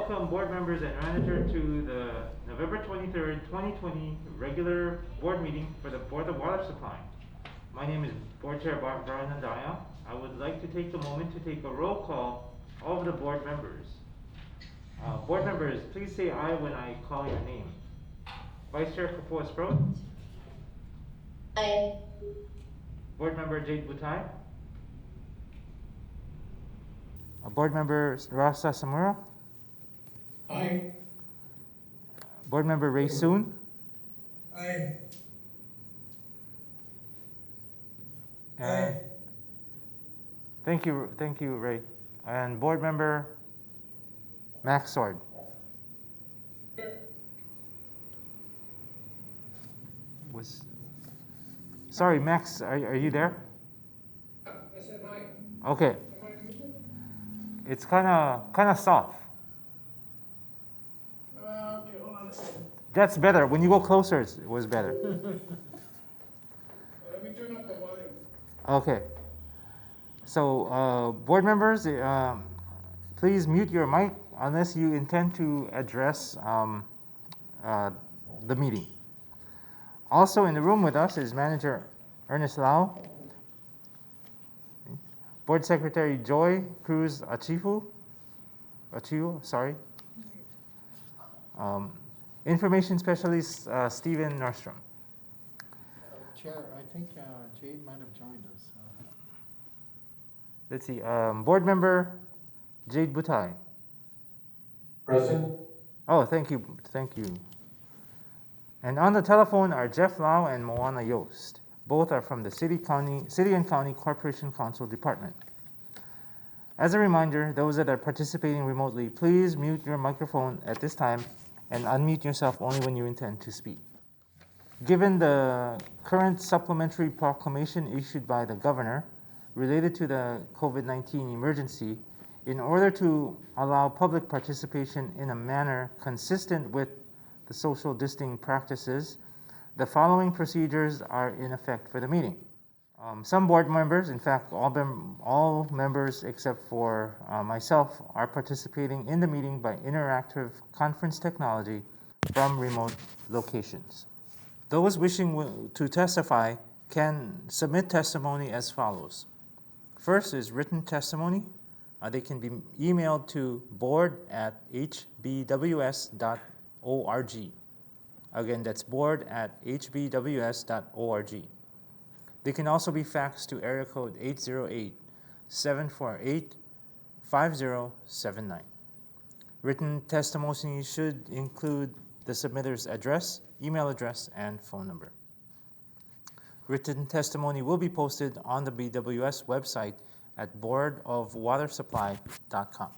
Welcome board members and manager to the November 23rd, 2020 regular board meeting for the Board of Water Supply. My name is Board Chair Brian Andaya. I would like to take a moment to take a roll call of the board members. Board members, please say aye when I call your name. Vice Chair Kapoor Sprout. Aye. Board member Jade Butai. Board member Rasa Samura. Aye. Board member Ray Soon. Aye. And Aye. thank you, Ray. And board member Max Sword. Sorry, Max, are you there? I said aye. Okay. Am I muted? It's kind of soft. Okay, hold on a second. That's better. When you go closer, it was better. Let me turn up the volume. Okay. So, board members, please mute your mic unless you intend to address the meeting. Also in the room with us is Manager Ernest Lau, Board Secretary Joy Cruz Achiu, sorry. Information Specialist Stephen Nordstrom. Chair, I think Jade might have joined us. Let's see, board member Jade Butai. Present. Oh, thank you. And on the telephone are Jeff Lau and Moana Yost. Both are from the City and County Corporation Council Department. As a reminder, those that are participating remotely, please mute your microphone at this time and unmute yourself only when you intend to speak. Given the current supplementary proclamation issued by the governor related to the COVID-19 emergency, in order to allow public participation in a manner consistent with the social distancing practices, the following procedures are in effect for the meeting. Some board members, in fact all members except for myself, are participating in the meeting by interactive conference technology from remote locations. Those wishing to testify can submit testimony as follows. First is written testimony. They can be emailed to board@hbws.org. Again, that's board@hbws.org. They can also be faxed to area code 808-748-5079. Written testimony should include the submitter's address, email address, and phone number. Written testimony will be posted on the BWS website at boardofwatersupply.com.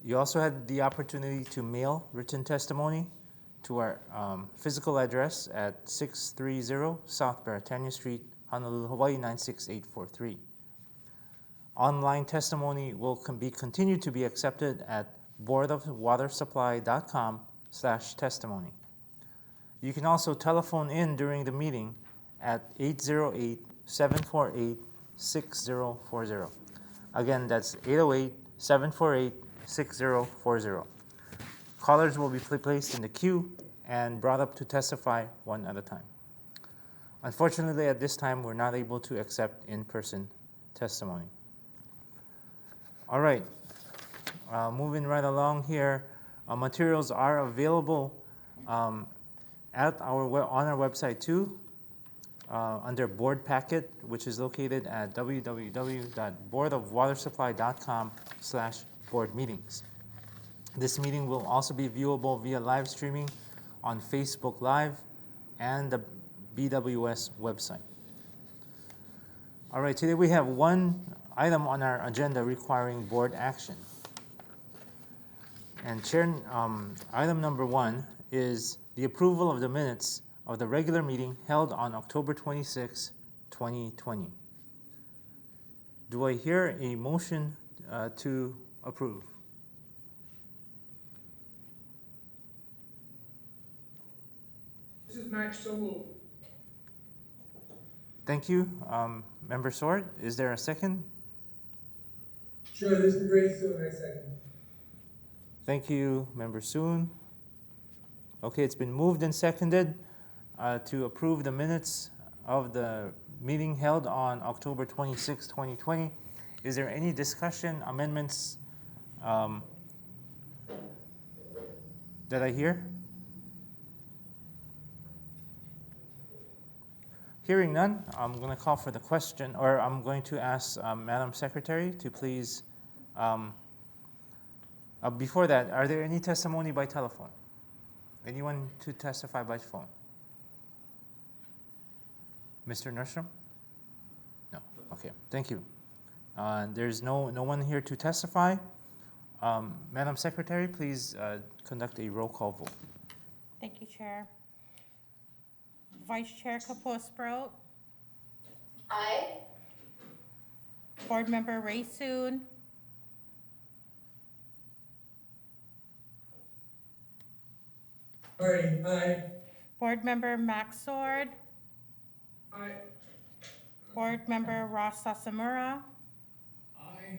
You also had the opportunity to mail written testimony to our physical address at 630 South Baratania Street, Honolulu, Hawaii 96843. Online testimony will continue to be accepted at boardofwatersupply.com/testimony. You can also telephone in during the meeting at 808-748-6040. Again, that's 808-748-6040. Callers will be placed in the queue and brought up to testify one at a time. Unfortunately, at this time, we're not able to accept in-person testimony. All right, moving right along here, materials are available on our website too, under board packet, which is located at www.boardofwatersupply.com/board meetings. This meeting will also be viewable via live streaming on Facebook Live and the BWS website. All right, today we have one item on our agenda requiring board action. And item number 1 is the approval of the minutes of the regular meeting held on October 26, 2020. Do I hear a motion to approve? This is Max, so moved. Thank you. Member Sword, is there a second? Sure, this is Ray Soon, I second. Thank you, Member Soon. Okay, it's been moved and seconded to approve the minutes of the meeting held on October 26, 2020. Is there any discussion, amendments that I hear? Hearing none, I'm going to call for the question, or I'm going to ask Madam Secretary to please, before that, are there any testimony by telephone? Anyone to testify by phone? Mr. Nordstrom? No. Okay. Thank you. There's no one here to testify. Madam Secretary, please conduct a roll call vote. Thank you, Chair. Vice Chair Kapoor-Sproat. Aye. Board Member Ray Soon. Aye. Board Member Max Sword. Aye. Board Member Ross Sasamura. Aye.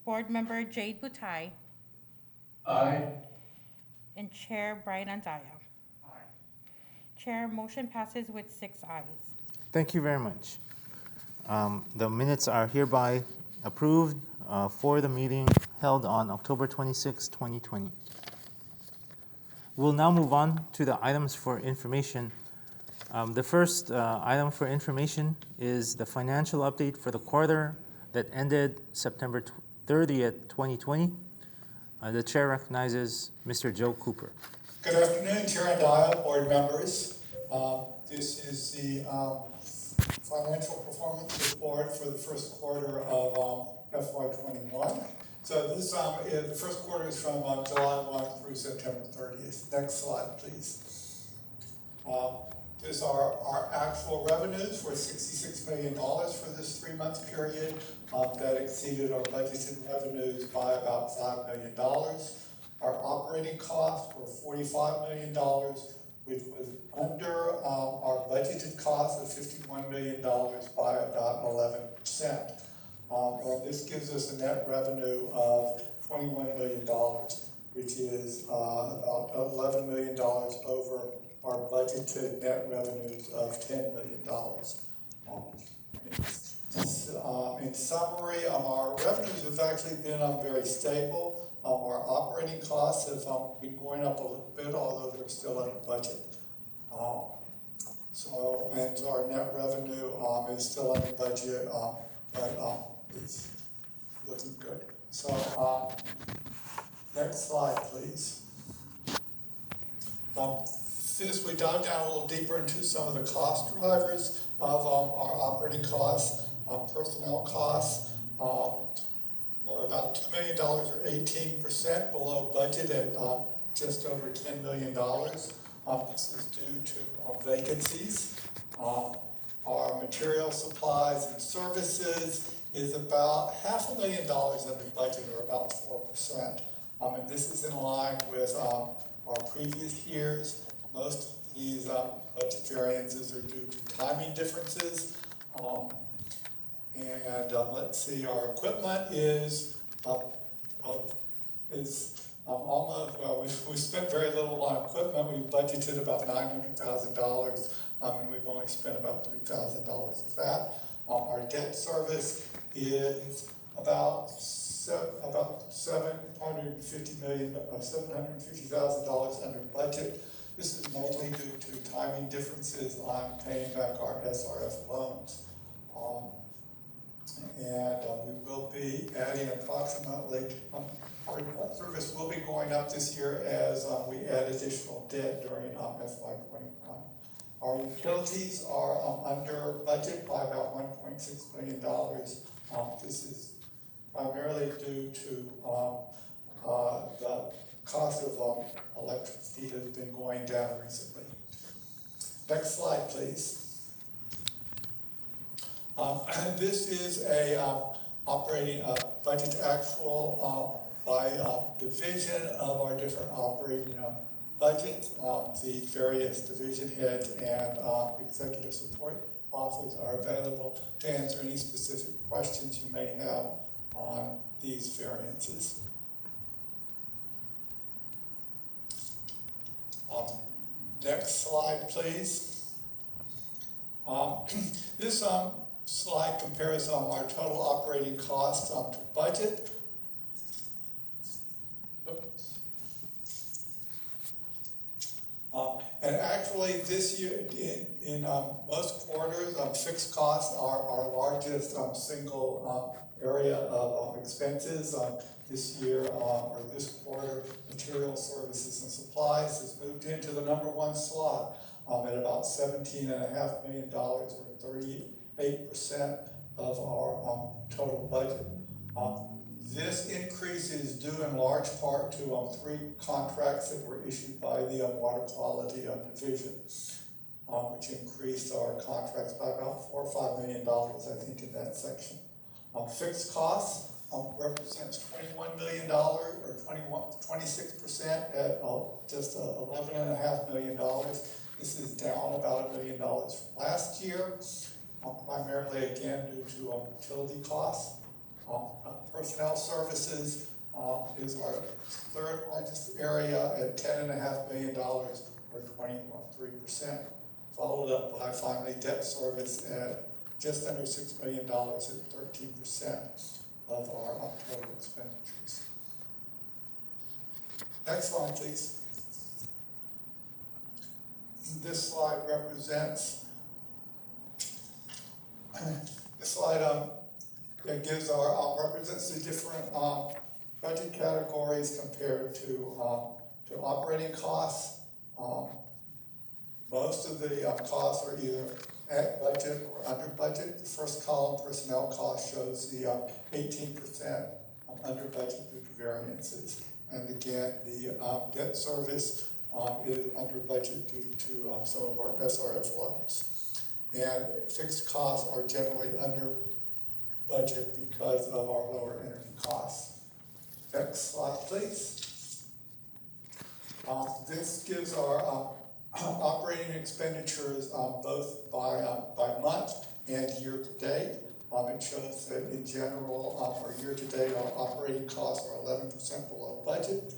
Board Member Jade Butai. Aye. And Chair Brian Andaya. Chair, motion passes with 6 ayes. Thank you very much. The minutes are hereby approved for the meeting held on October 26, 2020. We'll now move on to the items for information. The first item for information is the financial update for the quarter that ended September 30th, 2020. The chair recognizes Mr. Joe Cooper. Good afternoon, Chair and Dial, board members. This is the financial performance report for the first quarter of FY21. So this the first quarter is from July 1 through September 30th. Next slide, please. These are our actual revenues were $66 million for this 3-month period. That exceeded our budgeted revenues by about $5 million. Our operating costs were $45 million, which was under our budgeted cost of $51 million by about 11%. And this gives us a net revenue of $21 million, which is about $11 million over our budgeted net revenues of $10 million. In summary, our revenues have actually been very stable. Our operating costs have been going up a little bit, although they're still under budget. So our net revenue is still under budget, but it's looking good. So next slide, please. This, we dive down a little deeper into some of the cost drivers of our operating costs. Personnel costs were about $2 million or 18% below budget at just over $10 million. This is due to vacancies. Our material supplies and services is about $500,000 under budget, or about 4%. And this is in line with our previous years. Most of these budget variances are due to timing differences. Let's see, our equipment is almost, well, we spent very little on equipment. We budgeted about $900,000, and we've only spent about $3,000 of that. Our debt service is about $750,000 under budget. This is mainly due to timing differences on paying back our SRF loans. We will be adding approximately, our debt service will be going up this year as we add additional debt during FY21. Our utilities are under budget by about $1.6 million. This is primarily due to the cost of electricity has been going down recently. Next slide, please. This is a operating budget actual by division of our different operating budgets. The various division heads and executive support office are available to answer any specific questions you may have on these variances. Next slide, please. This slide compares our total operating cost to budget. Oops. And actually, this year, in most quarters, fixed costs are our largest single area of expenses. This year, or this quarter, material, services, and supplies has moved into the #1 slot at about $17.5 million, or 38% of our total budget. This increase is due in large part to 3 contracts that were issued by the Water Quality Division, which increased our contracts by about $4 or $5 million, I think, in that section. Fixed costs represents $21 million, or 26% at just $11.5 million. This is down about $1 million from last year, primarily again due to utility costs. Personnel services is our 3rd largest area at $10.5 million, or 23%, followed up by finally debt service at just under $6 million at 13% of our total expenditures. Next slide, please. This slide represents, it gives represents the different budget categories compared to operating costs. Most of the costs are either at budget or under budget. The first column, personnel cost, shows the 18% under budget due to variances. And again, the debt service is under budget due to some of our SRF loans. And fixed costs are generally under budget because of our lower energy costs. Next slide, please. This gives our operating expenditures both by month and year to date. It shows that in general, our year to date, our operating costs are 11% below budget.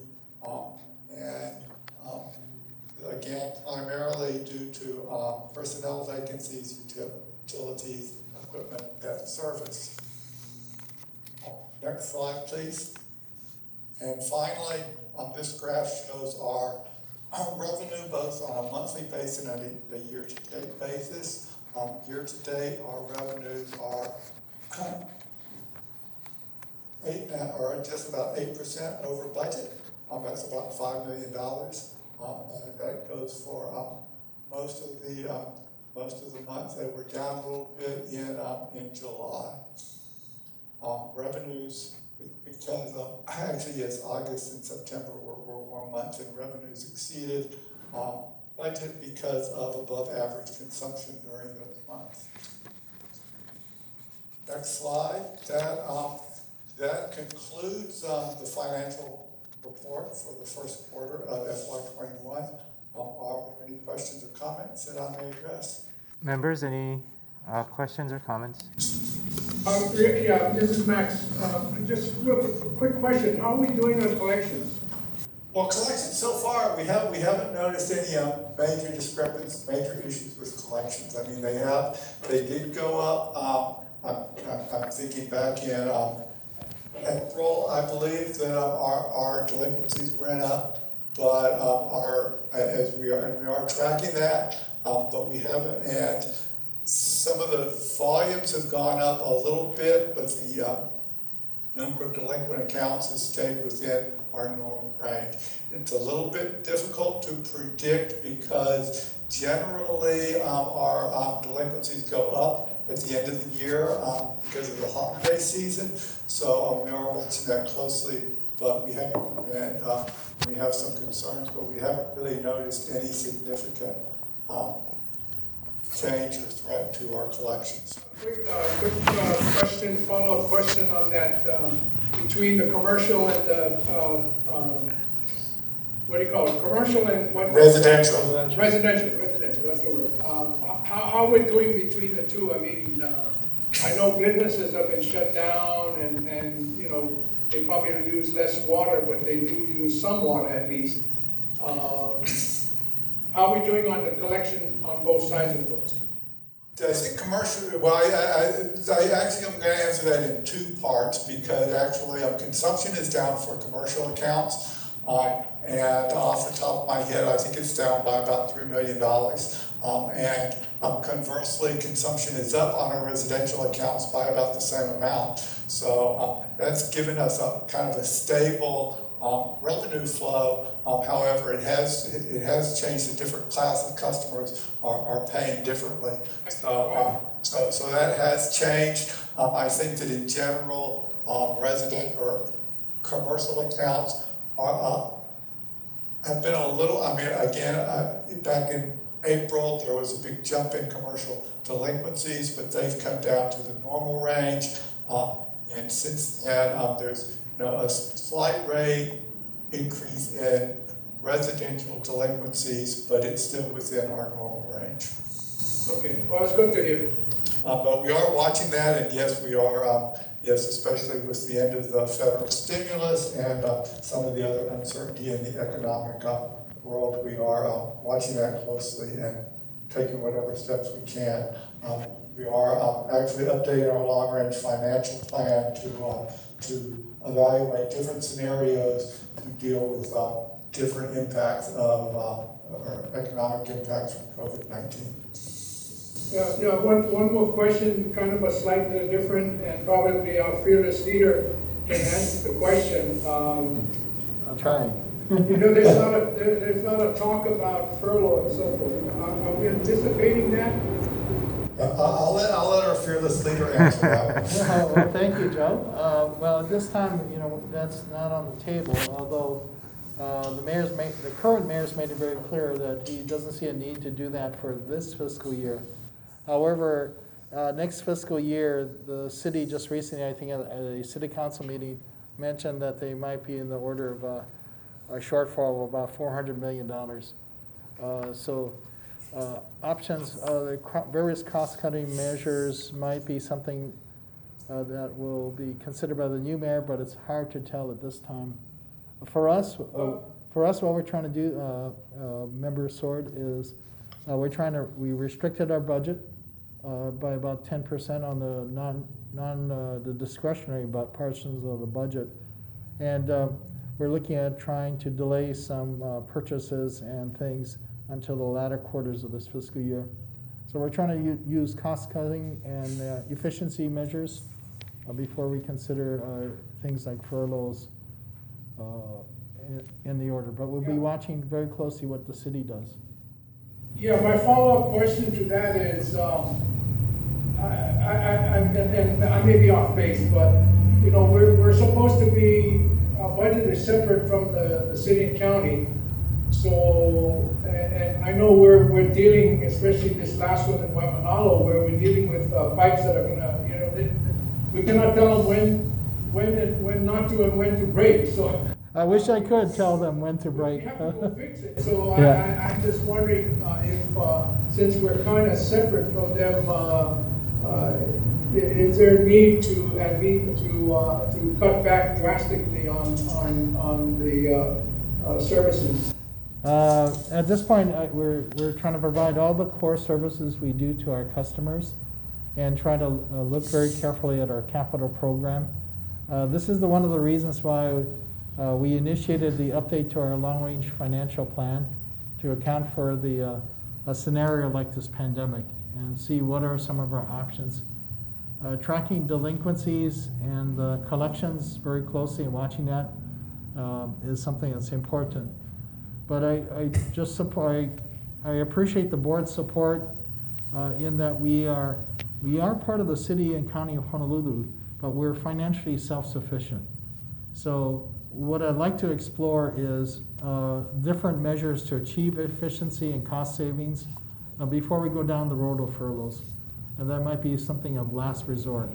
Again, primarily due to personnel vacancies, utilities, equipment, debt service. Next slide, please. And finally, this graph shows our revenue both on a monthly basis and a year-to-date basis. Year-to-date, our revenues are just about 8% over budget. That's about $5 million. And that goes for most of the months. They were down a little bit in July. Revenues, because actually, yes, August and September were warm months, and revenues exceeded budget because of above average consumption during those months. Next slide. That concludes the financial report for the first quarter of FY21. Are there any questions or comments that I may address? Members, any questions or comments? Yeah, this is Max. Just real quick question. How are we doing on collections? Well, collections so far, we haven't noticed any major discrepancies, major issues with collections. I mean, they did go up. I'm thinking back in April, I believe that our delinquencies went up, but we are tracking that, but we haven't. And some of the volumes have gone up a little bit, but the number of delinquent accounts has stayed within our normal range. It's a little bit difficult to predict because generally our delinquencies go up at the end of the year because of the holiday season. So we are watching that closely, but we have some concerns, but we haven't really noticed any significant change or threat to our collections. Quick question, follow-up question on that. Between the commercial and the, what do you call it? Commercial and what? Residential, that's the word. How we're doing between the two? I mean, I know businesses have been shut down and you know, they probably use less water, but they do use some water at least. how are we doing on the collection on both sides of those? I think commercial, well, I actually, I'm gonna answer that in two parts, because actually, consumption is down for commercial accounts. And off the top of my head, I think it's down by about $3 million. Conversely, consumption is up on our residential accounts by about the same amount. So that's given us a kind of a stable revenue flow. However, it has changed. The different class of customers are paying differently. So that has changed. I think that in general, resident or commercial accounts have been a little, I mean, again, back in April, there was a big jump in commercial delinquencies, but they've come down to the normal range. And since then, there's a slight rate increase in residential delinquencies, but it's still within our normal range. Okay, well, it's good to hear. But we are watching that, and yes, we are, yes, especially with the end of the federal stimulus and some of the other uncertainty in the economic world, we are watching that closely and taking whatever steps we can. We are actually updating our long-range financial plan to evaluate different scenarios to deal with different impacts of or economic impacts from COVID-19. Yeah, one more question, kind of a slightly different, and probably our fearless leader can answer the question. I'll try. There's not a talk about furlough and so forth. Are we anticipating that? I'll let our fearless leader answer that one. Well, thank you, Joe. Well, at this time, that's not on the table, although the current mayor's made it very clear that he doesn't see a need to do that for this fiscal year. However, next fiscal year, the city just recently, I think at a city council meeting, mentioned that they might be in the order of a shortfall of about $400 million. Options, the various cost-cutting measures might be something that will be considered by the new mayor, but it's hard to tell at this time. For us, what we're trying to do, Member Sword, is we restricted our budget by about 10% on the the discretionary portions of the budget, and we're looking at trying to delay some purchases and things until the latter quarters of this fiscal year. So we're trying to use cost-cutting and efficiency measures before we consider things like furloughs in the order. But we'll be watching very closely what the city does. Yeah, my follow-up question to that is, I may be off base, but we're supposed to be, our budget is separate from the city and county. So, and I know we're dealing, especially this last one in Waimanalo, where we're dealing with pipes that are gonna, we cannot tell them when not to and when to break. So I wish I could tell them when to break. we have to go fix it. So Yeah. I'm just wondering if, since we're kind of separate from them, is there a need to cut back drastically on the services? At this point, we're trying to provide all the core services we do to our customers and try to look very carefully at our capital program. This is one of the reasons why we initiated the update to our long-range financial plan to account for a scenario like this pandemic and see what are some of our options. Tracking delinquencies and collections very closely and watching that is something that's important. But I appreciate the board's support in that we are part of the city and county of Honolulu, but we're financially self-sufficient. So what I'd like to explore is different measures to achieve efficiency and cost savings before we go down the road of furloughs. And that might be something of last resort.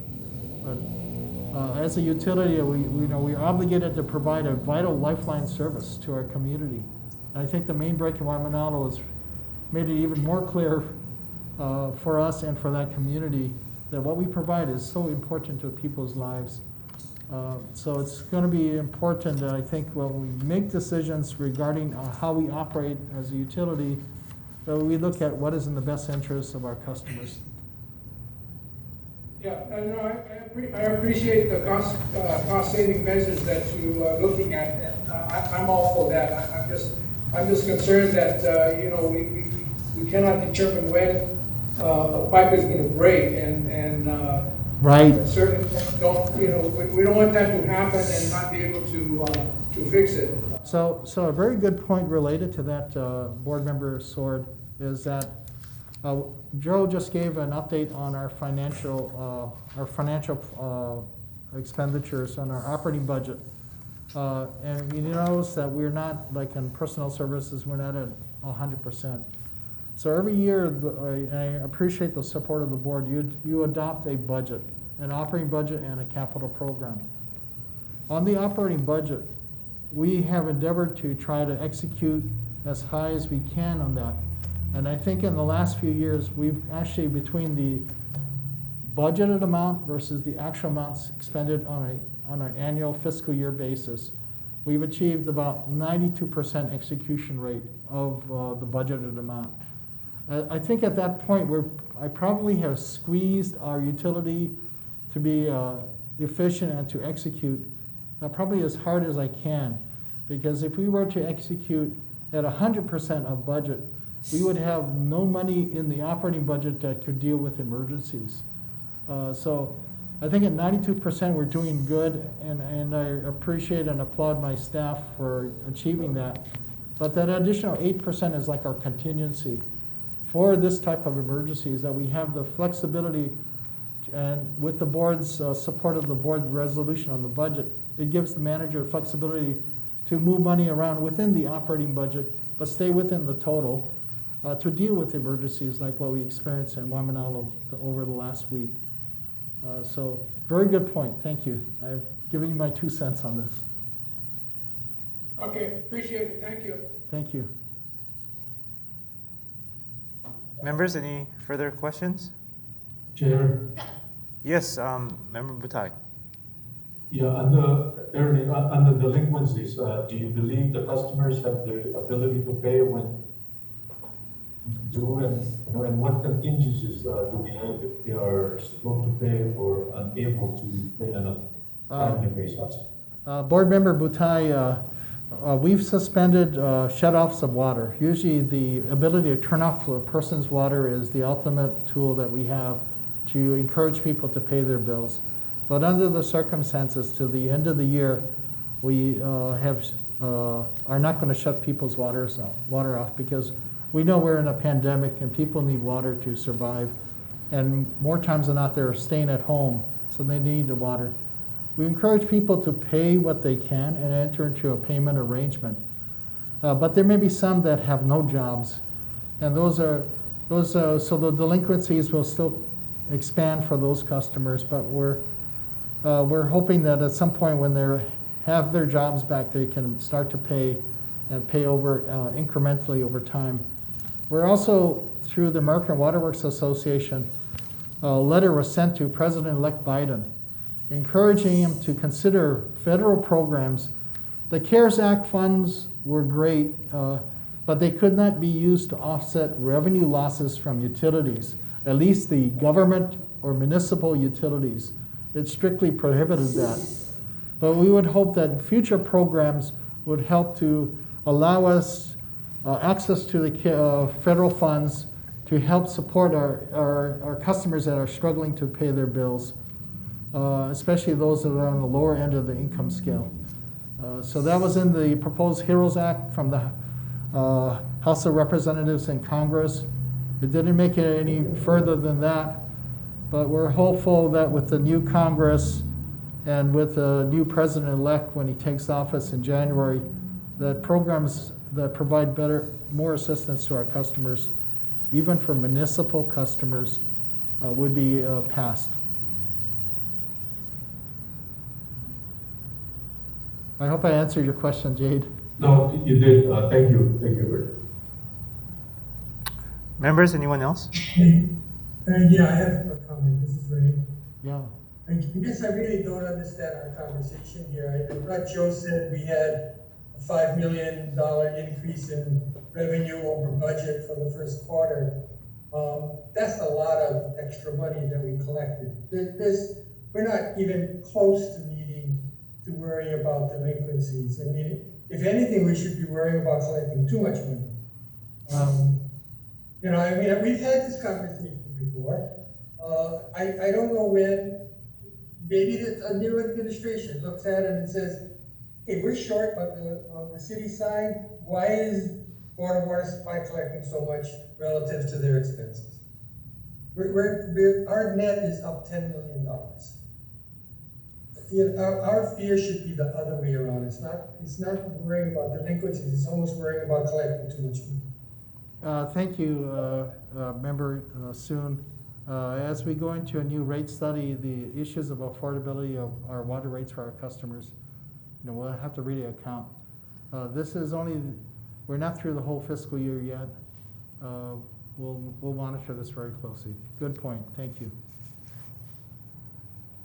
But as a utility, we're obligated to provide a vital lifeline service to our community. And I think the main break in Waimanalo has made it even more clear for us and for that community that what we provide is so important to people's lives. So it's going to be important that I think when we make decisions regarding how we operate as a utility, So we look at what is in the best interest of our customers. Yeah, I appreciate the cost-saving measures that you are looking at, and I'm all for that. I'm just concerned that, we cannot determine when a pipe is gonna break, and Right. certainly don't, we don't want that to happen and not be able to fix it. So a very good point related to that, Board Member Sword, is that Joe just gave an update on our financial expenditures on our operating budget. And you notice that we're not, like in personnel services, we're not at 100%. So every year, I appreciate the support of the board, you adopt a budget, an operating budget and a capital program. On the operating budget, we have endeavored to try to execute as high as we can on that. And I think in the last few years, we've actually, between the budgeted amount versus the actual amounts expended on an annual fiscal year basis, we've achieved about 92% execution rate of the budgeted amount. I think at that point, I probably have squeezed our utility to be efficient and to execute probably as hard as I can. Because if we were to execute at 100% of budget, we would have no money in the operating budget that could deal with emergencies. So I think at 92% we're doing good, and I appreciate and applaud my staff for achieving that. But that additional 8% is like our contingency for this type of emergencies, that we have the flexibility, and with the board's support of the board resolution on the budget, it gives the manager flexibility to move money around within the operating budget, but stay within the total to deal with emergencies like what we experienced in Waimanalo over the last week. So very good point, thank you. I've given you my 2 cents on this. Okay, appreciate it, thank you. Thank you. Members, any further questions? Chair. Yes, Member Butai. Yeah, under delinquencies, do you believe the customers have the ability to pay when due, and what contingencies do we have if they are slow to pay or unable to pay on a timely basis? Board Member Butai, we've suspended shut-offs of water. Usually the ability to turn off a person's water is the ultimate tool that we have to encourage people to pay their bills. But under the circumstances, to the end of the year, we are not going to shut people's water off, because we know we're in a pandemic and people need water to survive. And more times than not, they're staying at home, so they need the water. We encourage people to pay what they can and enter into a payment arrangement. But there may be some that have no jobs, and so the delinquencies will still expand for those customers. But we're hoping that at some point when they have their jobs back, they can start to pay and pay over incrementally over time. We're also, through the American Water Works Association, a letter was sent to President-elect Biden, encouraging him to consider federal programs. The CARES Act funds were great, but they could not be used to offset revenue losses from utilities, at least the government or municipal utilities. It strictly prohibited that. But we would hope that future programs would help to allow us access to the federal funds to help support our customers that are struggling to pay their bills, especially those that are on the lower end of the income scale. So that was in the proposed HEROES Act from the House of Representatives and Congress. It didn't make it any further than that, but we're hopeful that with the new Congress and with the new president-elect when he takes office in January, that programs that provide more assistance to our customers, even for municipal customers, would be passed. I hope I answered your question, Jade. No, you did. Thank you. Thank you, Bert. Members, anyone else? Yeah, I have a comment. This is Ray. Yeah. I guess I really don't understand our conversation here. I thought Joe said we had a $5 million increase in revenue over budget for the first quarter. That's a lot of extra money that we collected. We're not even close to needing to worry about delinquencies. I mean, if anything, we should be worrying about collecting too much money. I mean, we've had this conversation before. I don't know when, maybe a new administration looks at it and says, hey, we're short on the city side. Why is Board of Water Supply collecting so much relative to their expenses? Our net is up $10 million. Our fear should be the other way around. It's not worrying about delinquencies. It's almost worrying about collecting too much money. Thank you, Member Soon. As we go into a new rate study, the issues of affordability of our water rates for our customers, we'll have to really account. We're not through the whole fiscal year yet. We'll monitor this very closely. Good point. Thank you.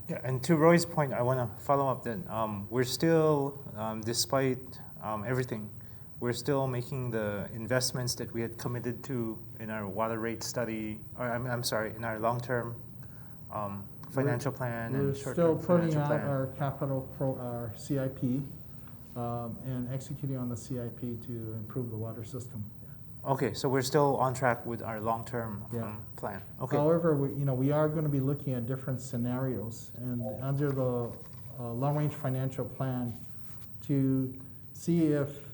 Yeah, and to Roy's point, I want to follow up that we're still, despite everything, we're still making the investments that we had committed to in our water rate study, or I'm sorry, in our long-term financial plan We're and still short-term putting financial out plan. our our CIP, and executing on the CIP to improve the water system. Okay, so we're still on track with our long-term Yeah. plan. Okay. However, we are going to be looking at different scenarios, and under the long-range financial plan, to see if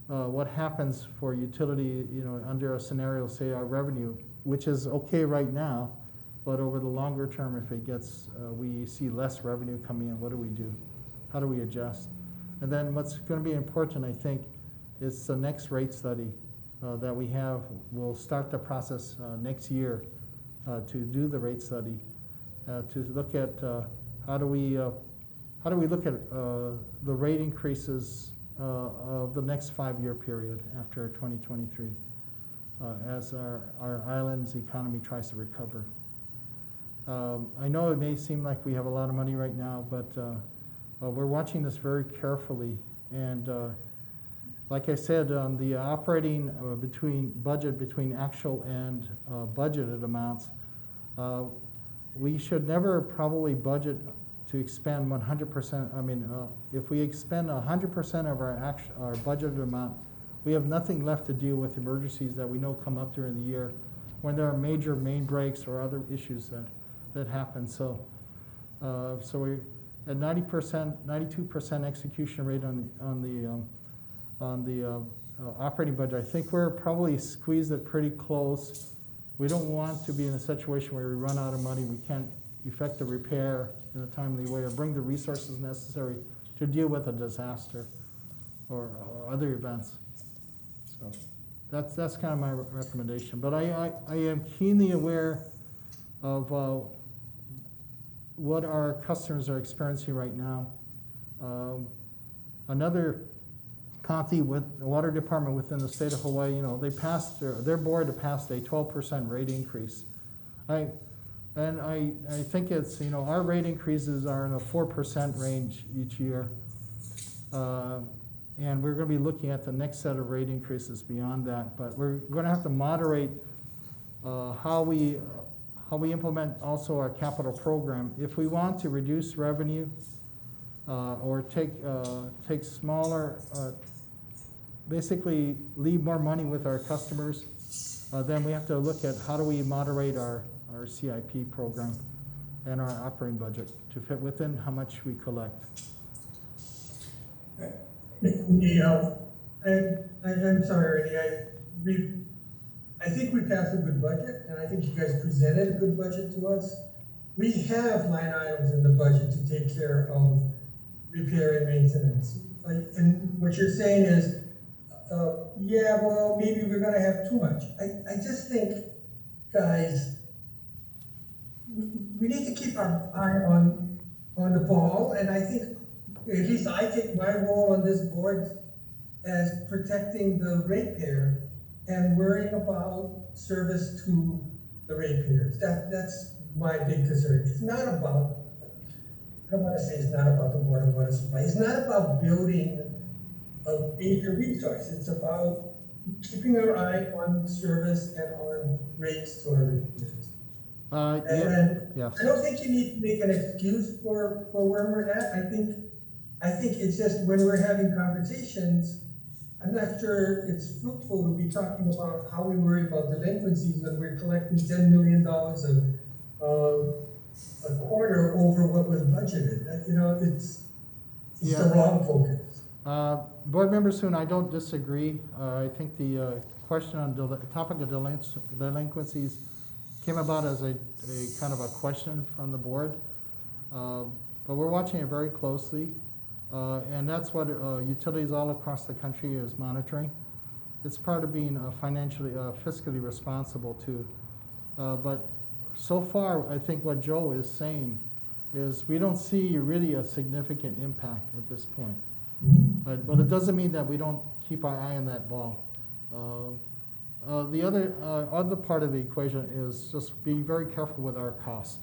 what happens for utility, under a scenario, say our revenue, which is okay right now, but over the longer term, if it gets, we see less revenue coming in, what do we do? How do we adjust? And then what's going to be important, I think, is the next rate study that we have. We'll start the process next year to do the rate study, to look at how do we look at the rate increases of the next 5-year period after 2023, as our island's economy tries to recover. I know it may seem like we have a lot of money right now, but we're watching this very carefully. And like I said, on the operating between actual and budgeted amounts, we should never probably budget to expend 100%. I mean, if we expend 100% of our budgeted amount, we have nothing left to deal with emergencies that we know come up during the year, when there are major main breaks or other issues that happen. So we're at 90%, 92% execution rate on the operating budget. I think we're probably squeezed it pretty close. We don't want to be in a situation where we run out of money, we can't effect a repair in a timely way or bring the resources necessary to deal with a disaster or other events. So that's kind of my recommendation. But I am keenly aware of what our customers are experiencing right now. Another county with the water department within the state of Hawaii, they passed their board passed a 12% rate increase. I think it's, our rate increases are in the 4% range each year. And we're going to be looking at the next set of rate increases beyond that. But we're going to have to moderate how we implement also our capital program. If we want to reduce revenue or take smaller, basically leave more money with our customers, then we have to look at how do we moderate our CIP program and our operating budget to fit within how much we collect. I'm sorry, Ernie, I think we passed a good budget, and I think you guys presented a good budget to us. We have line items in the budget to take care of repair and maintenance. And what you're saying is, yeah, well, maybe we're gonna have too much. I just think, guys, we need to keep our eye on the ball, and I think, at least I take my role on this board as protecting the ratepayer and worrying about service to the ratepayers. That's my big concern. It's not about, I don't want to say it's not about the Board of Water Supply. It's not about building a major resource. It's about keeping our eye on service and on rates to our retailers. And Yes. I don't think you need to make an excuse for where we're at. I think it's just when we're having conversations, I'm not sure it's fruitful to be talking about how we worry about delinquencies when we're collecting $10 million a quarter over what was budgeted. It's the wrong focus. Board Member Soon, I don't disagree. I think the question on topic of delinquencies came about as a kind of a question from the board. But we're watching it very closely. And that's what utilities all across the country is monitoring. It's part of being financially, fiscally responsible too. But so far, I think what Joe is saying is we don't see really a significant impact at this point. But it doesn't mean that we don't keep our eye on that ball. The other part of the equation is just being very careful with our cost.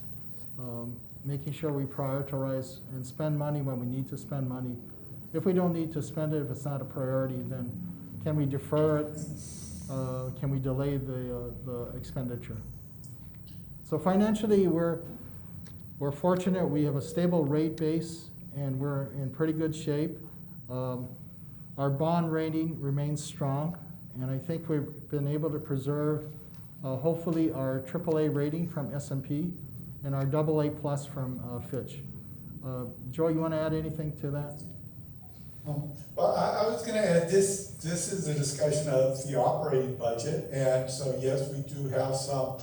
Making sure we prioritize and spend money when we need to spend money. If we don't need to spend it, if it's not a priority, then can we defer it? Can we delay the expenditure? So financially, we're fortunate. We have a stable rate base, and we're in pretty good shape. Our bond rating remains strong, and I think we've been able to preserve, hopefully, our AAA rating from S&P and our AA plus from Fitch. Joe, you want to add anything to that? Well, I was going to add this is a discussion of the operating budget, and so yes, we do have some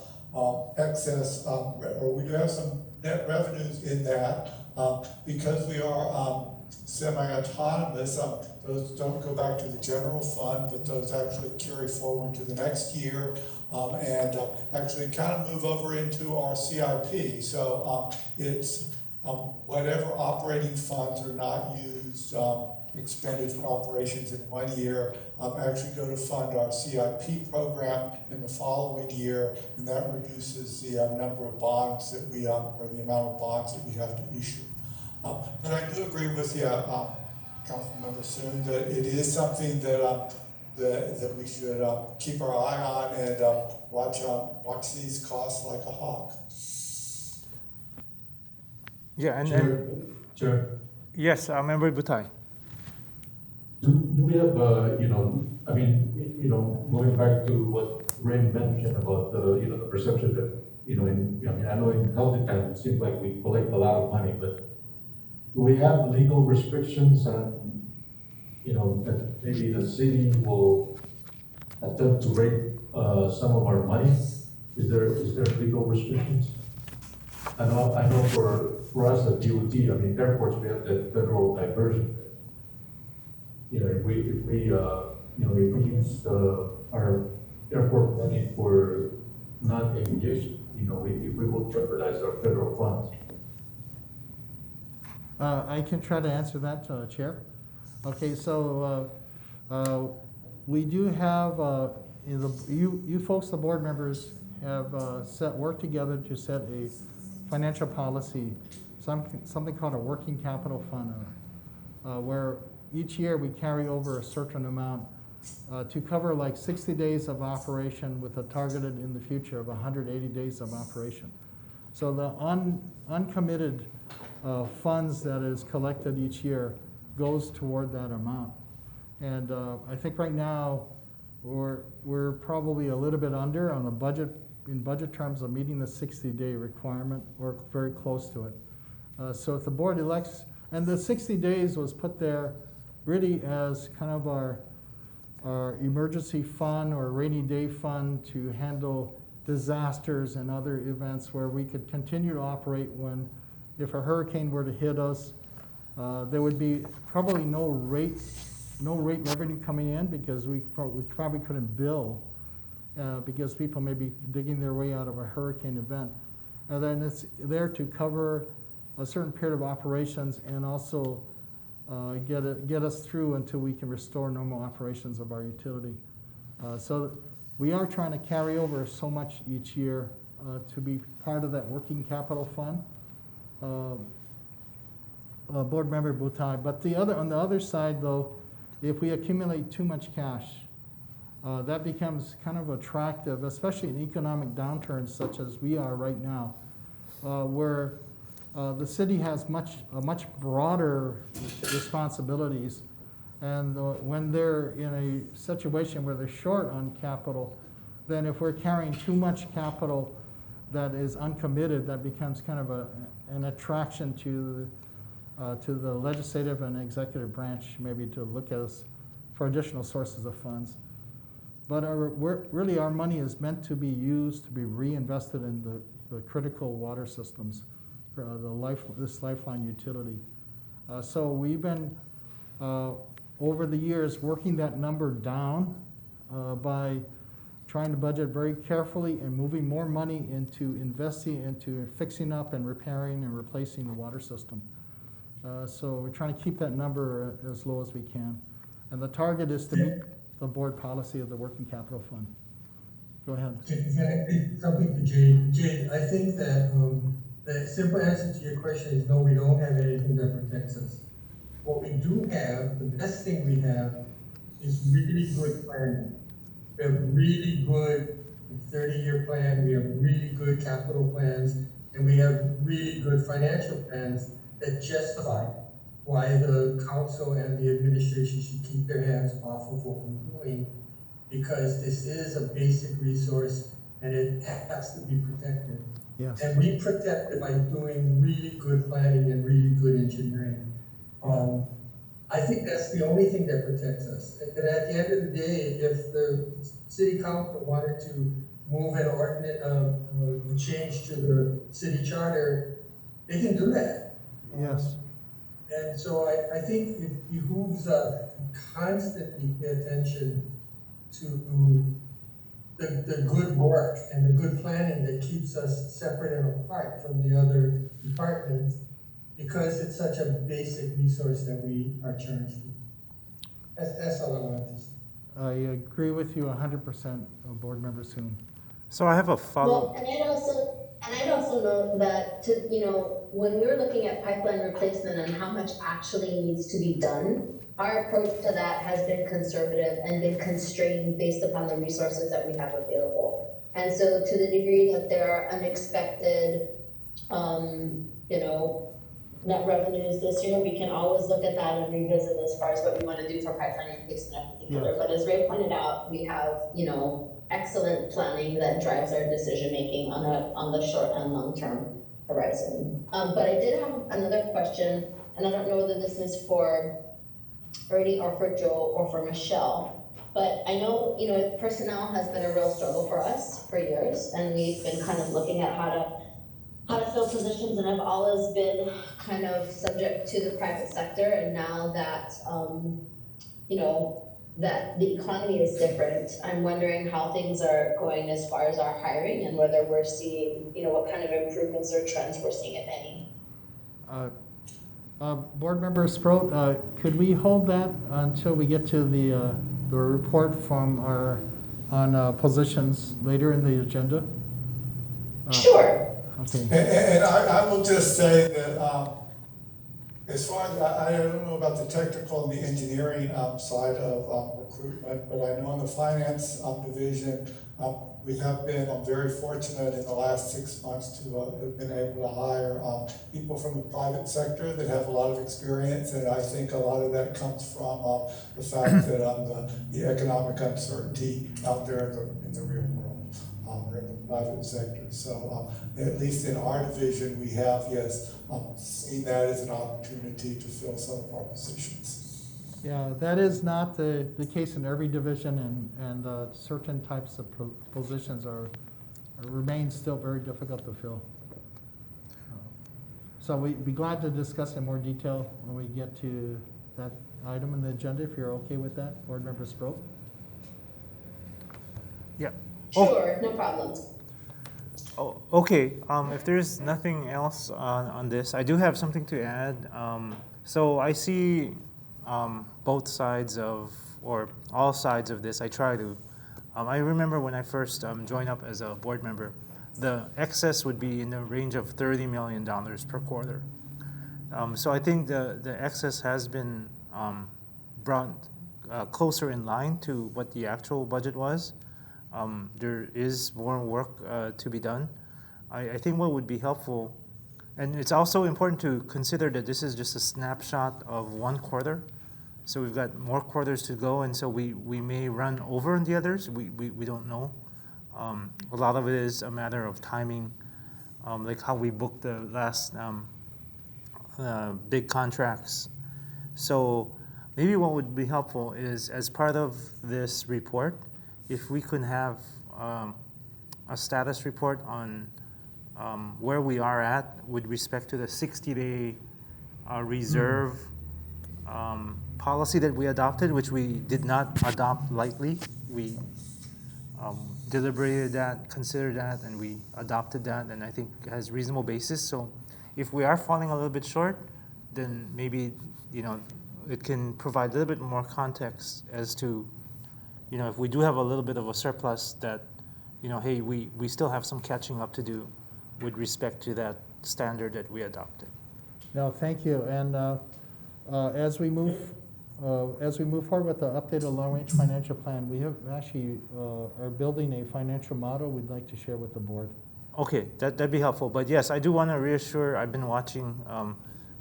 excess, or we do have some net revenues in that, because we are semi-autonomous. Those don't go back to the general fund, but those actually carry forward to the next year, and actually kind of move over into our CIP. So it's whatever operating funds are not used, expended for operations in 1 year, actually go to fund our CIP program in the following year, and that reduces the number of bonds that we, or the amount of bonds that we have to issue. But I do agree with you, Councilmember Soon, that it is something that that we should keep our eye on and watch these costs like a hawk. Yeah, and Chair, yes, Member Butai. do we have, going back to what Ray mentioned about the perception that, I know in healthy times, it seems like we collect a lot of money, but do we have legal restrictions on, that maybe the city will attempt to rate some of our money? Is there legal restrictions? I know for us at DOT, airports, we have the federal diversion. If we use our airport money for non-aviation, we will jeopardize our federal funds. I can try to answer that, Chair. Okay, so we do have, you folks, the board members, have worked together to set a financial policy, something called a working capital fund, where each year we carry over a certain amount to cover like 60 days of operation with a targeted in the future of 180 days of operation. So the uncommitted funds that is collected each year goes toward that amount. And I think right now we're probably a little bit under on the budget, in budget terms of meeting the 60-day requirement, or very close to it. So if the board elects, and the 60 days was put there really as kind of our emergency fund or rainy day fund to handle disasters and other events where we could continue to operate when, if a hurricane were to hit us, there would be probably no rate revenue coming in because we probably couldn't bill because people may be digging their way out of a hurricane event. And then it's there to cover a certain period of operations and also get us through until we can restore normal operations of our utility. So we are trying to carry over so much each year to be part of that working capital fund. Board Member Butai, but on the other side though, if we accumulate too much cash, that becomes kind of attractive, especially in economic downturns such as we are right now, where the city has much broader responsibilities. And when they're in a situation where they're short on capital, then if we're carrying too much capital that is uncommitted, that becomes kind of an attraction to the legislative and executive branch, maybe to look at us for additional sources of funds. But really our money is meant to be used to be reinvested in the critical water systems, this lifeline utility. So we've been, over the years, working that number down by trying to budget very carefully and moving more money into investing into fixing up and repairing and replacing the water system. So we're trying to keep that number as low as we can. And the target is to meet the board policy of the working capital fund. Go ahead. Can I say something to Jade? Jade, I think that the simple answer to your question is no, we don't have anything that protects us. What we do have, the best thing we have, is really good planning. We have really good 30-year plan, we have really good capital plans, and we have really good financial plans that justify why the council and the administration should keep their hands off of what we're doing, because this is a basic resource and it has to be protected. Yes. And we protect it by doing really good planning and really good engineering. I think that's the only thing that protects us. And at the end of the day, if the city council wanted to move an ordinance, a change to the city charter, they can do that. Yes. And so I think it behooves us to constantly pay attention to the good work and the good planning that keeps us separate and apart from the other departments, because it's such a basic resource that we are charged with. That's all I wanted to say. I agree with you 100%, Board Member Soon. So I have a follow. Well, and I'd also know that when we were looking at pipeline replacement and how much actually needs to be done, our approach to that has been conservative and been constrained based upon the resources that we have available. And so to the degree that there are unexpected, net revenues this year, we can always look at that and revisit as far as what we want to do for pipeline replacement in particular. Yes. But as Ray pointed out, we have, excellent planning that drives our decision-making on the short and long-term horizon. But I did have another question, and I don't know whether this is for Ernie or for Joe or for Michelle, but I know, personnel has been a real struggle for us for years, and we've been kind of looking at how to fill positions, and have always been kind of subject to the private sector. And now that, that the economy is different, I'm wondering how things are going as far as our hiring, and whether we're seeing, what kind of improvements or trends we're seeing, if any. Board Member Sproat, could we hold that until we get to the report from on positions later in the agenda? Sure. Okay. And I will just say that as far as, I don't know about the technical and the engineering side of recruitment, but I know in the finance division, we have been very fortunate in the last 6 months to have been able to hire people from the private sector that have a lot of experience, and I think a lot of that comes from the fact that the economic uncertainty out there in the real world. Or in the private sector. So at least in our division, we have, seen that as an opportunity to fill some of our positions. Yeah, that is not the case in every division, and certain types of positions remain still very difficult to fill. So we'd be glad to discuss in more detail when we get to that item in the agenda, if you're okay with that, Board Member Sproat. Yeah. Sure, no problem. Oh, okay. If there's nothing else on this, I do have something to add. So I see both sides or all sides of this. I try to. I remember when I first joined up as a board member, the excess would be in the range of $30 million per quarter. So I think the excess has been brought closer in line to what the actual budget was. There is more work to be done. I think what would be helpful, and it's also important to consider that this is just a snapshot of one quarter. So we've got more quarters to go, and so we may run over on the others. We don't know. A lot of it is a matter of timing, like how we booked the last big contracts. So maybe what would be helpful is, as part of this report, if we could have a status report on where we are at with respect to the 60-day reserve policy that we adopted, which we did not adopt lightly. We deliberated that, considered that, and we adopted that, and I think it has reasonable basis. So if we are falling a little bit short, then maybe, it can provide a little bit more context as to, if we do have a little bit of a surplus, that, hey, we still have some catching up to do with respect to that standard that we adopted. No, thank you. And as we move forward with the updated long-range financial plan, we have actually are building a financial model we'd like to share with the board. Okay, that'd be helpful. But yes, I do want to reassure, I've been watching,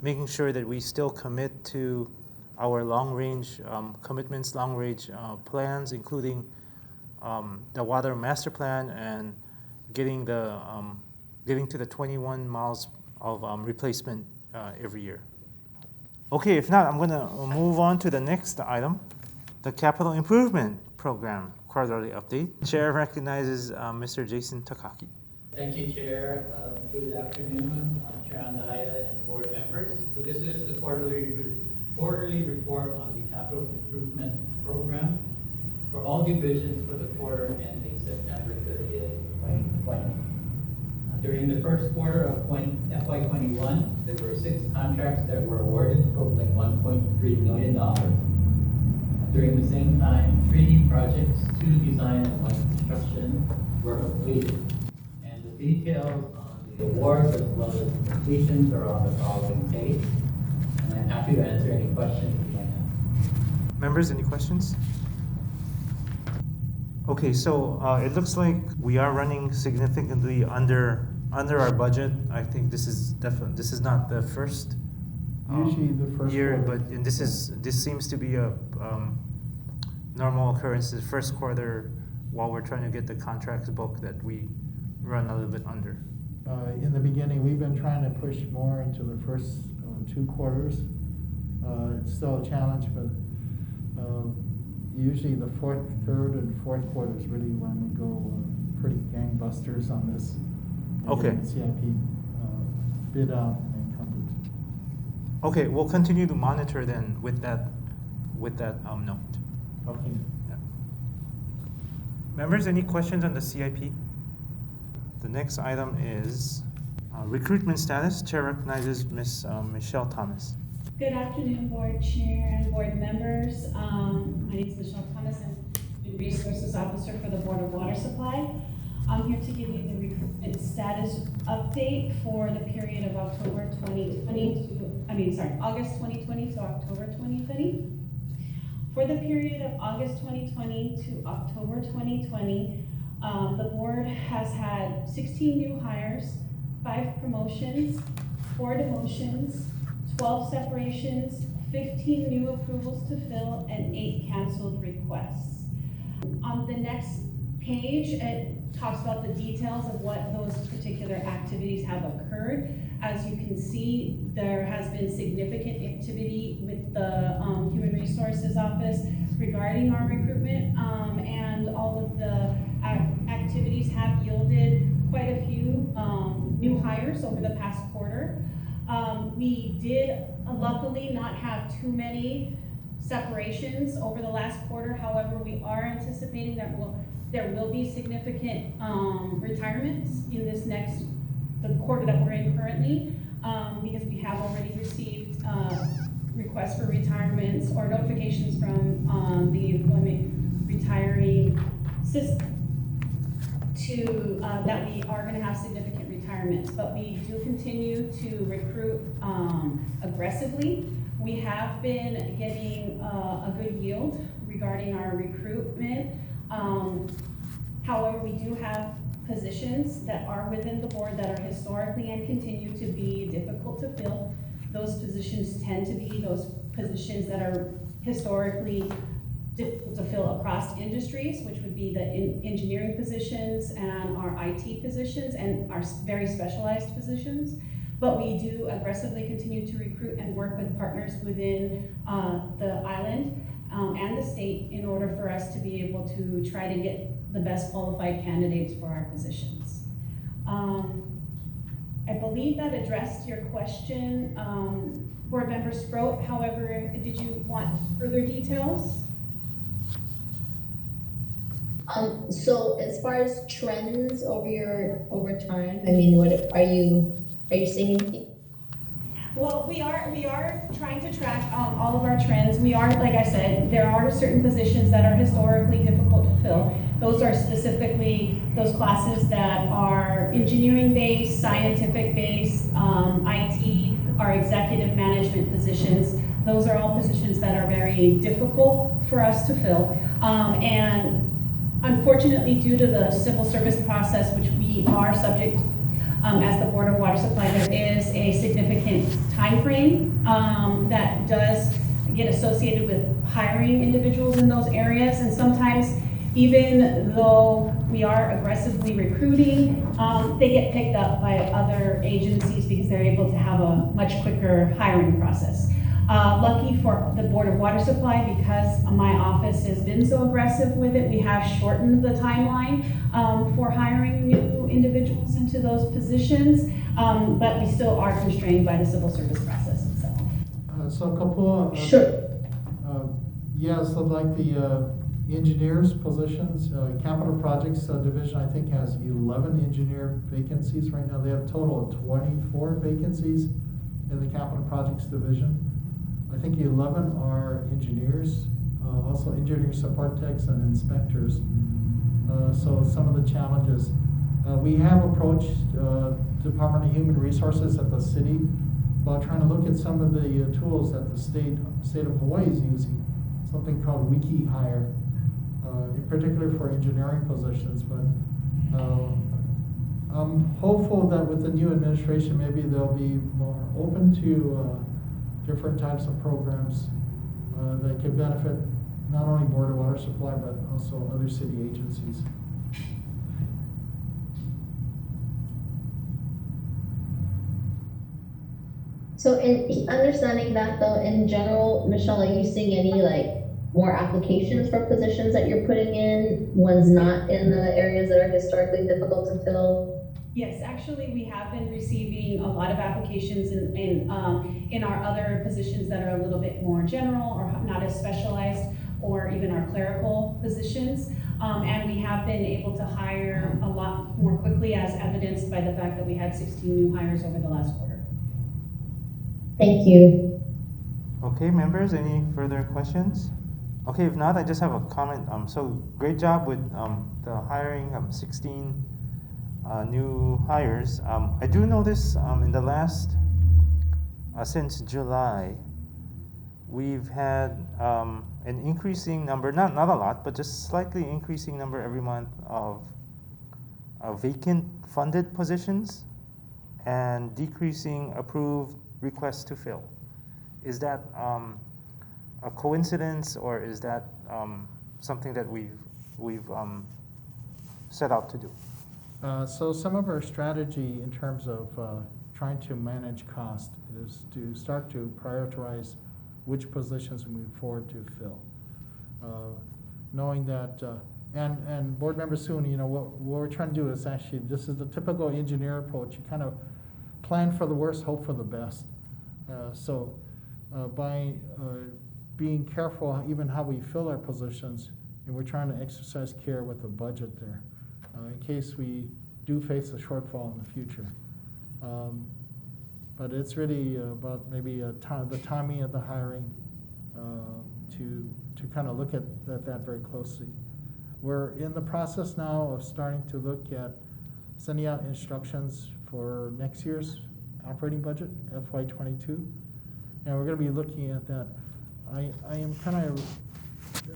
making sure that we still commit to our long-range commitments, long-range plans, including the water master plan and getting to the 21 miles of replacement every year. Okay, if not, I'm going to move on to the next item, the Capital Improvement Program quarterly update. Chair recognizes Mr. Jason Takaki. Thank you, Chair. Good afternoon, Chair Andaya and board members. So this is the quarterly report on the Capital Improvement Program for all divisions for the quarter ending September 30th, 2020. During the first quarter of FY21, there were 6 contracts that were awarded, totaling $1.3 million. During the same time, 3 projects, 2 design and 1 construction, were completed. And the details on the awards as well as completions are on the following page. And I'm happy to answer any questions you might have. Members, any questions? Okay, so it looks like we are running significantly under our budget. I think this is not the first Usually the first year, quarter. but this seems to be a normal occurrence. The first quarter, while we're trying to get the contracts booked, that we run a little bit under. In the beginning, we've been trying to push more into the first 2 quarters. It's still a challenge, but usually the 3rd and 4th quarter is really when we go pretty gangbusters on this. Okay. And CIP bid out and complete. Okay, we'll continue to monitor then with that note. Okay. Yeah. Members, any questions on the CIP? The next item is recruitment status. Chair recognizes Ms. Michelle Thomas. Good afternoon, Board Chair and Board members. My name is Michelle Thomas. I'm the Resources Officer for the Board of Water Supply. I'm here to give you the recruitment status update for the period of August 2020 to October 2020. For the period of August 2020 to October 2020, the board has had 16 new hires, 5 promotions, 4 demotions, 12 separations, 15 new approvals to fill, and 8 canceled requests. On the next page, it talks about the details of what those particular activities have occurred. As you can see, there has been significant activity with the Human Resources Office regarding our recruitment, and all of the activities have yielded quite a few new hires over the past quarter. We did luckily not have too many separations over the last quarter. However, we are anticipating that there will be significant retirements in the quarter that we're in currently, because we have already received requests for retirements or notifications from the employment retiring system that we are going to have significant retirements. But we do continue to recruit aggressively. We have been getting a good yield regarding our recruitment. However, we do have positions that are within the board that are historically and continue to be difficult to fill. Those positions tend to be those positions that are historically difficult to fill across industries, which would be the engineering positions and our IT positions and our very specialized positions. But we do aggressively continue to recruit and work with partners within the island and the state in order for us to be able to try to get the best qualified candidates for our positions. I believe that addressed your question, Board Member Sproat. However, did you want further details? So as far as trends over time, I mean, what are you seeing anything? Well, we are trying to track all of our trends. We are, like I said, there are certain positions that are historically difficult to fill. Those are specifically those classes that are engineering-based, scientific-based, IT, our executive management positions. Those are all positions that are very difficult for us to fill. And unfortunately, due to the civil service process, which we are subject as the Board of Water Supply, there is a significant time frame that does get associated with hiring individuals in those areas. And sometimes, even though we are aggressively recruiting, they get picked up by other agencies because they're able to have a much quicker hiring process. Lucky for the Board of Water Supply, because my office has been so aggressive with it, we have shortened the timeline for hiring new individuals into those positions, but we still are constrained by the civil service process itself. So Kapua, Sure. yes, so like the engineers positions, capital projects division, I think has 11 engineer vacancies right now. They have a total of 24 vacancies in the capital projects division. I think 11 are engineers, also engineering support techs and inspectors. So some of the challenges. We have approached Department of Human Resources at the city about trying to look at some of the tools that the state of Hawaii is using, something called WikiHire, in particular for engineering positions. But I'm hopeful that with the new administration, maybe they'll be more open to different types of programs that could benefit not only Board of Water Supply, but also other city agencies. So in understanding that though, in general, Michelle, are you seeing any like more applications for positions that you're putting in, ones not in the areas that are historically difficult to fill? Yes, actually, we have been receiving a lot of applications in our other positions that are a little bit more general or not as specialized, or even our clerical positions. And we have been able to hire a lot more quickly, as evidenced by the fact that we had 16 new hires over the last quarter. Thank you. Okay, members, any further questions? Okay, if not, I just have a comment. So great job with the hiring of 16 new hires. I do notice in the last, since July, we've had an increasing number, not a lot, but just slightly increasing number every month of vacant funded positions and decreasing approved requests to fill. Is that a coincidence, or is that something that we've set out to do? So some of our strategy in terms of trying to manage cost is to start to prioritize which positions we move forward to fill. Knowing that, and Board Member Soon, you know, what we're trying to do is actually, this is the typical engineer approach. You kind of plan for the worst, hope for the best. So by being careful even how we fill our positions, and we're trying to exercise care with the budget there, in case we do face a shortfall in the future. But it's really about maybe the timing of the hiring to kind of look at that very closely. We're in the process now of starting to look at sending out instructions for next year's operating budget, FY22, and we're going to be looking at that. I am kind of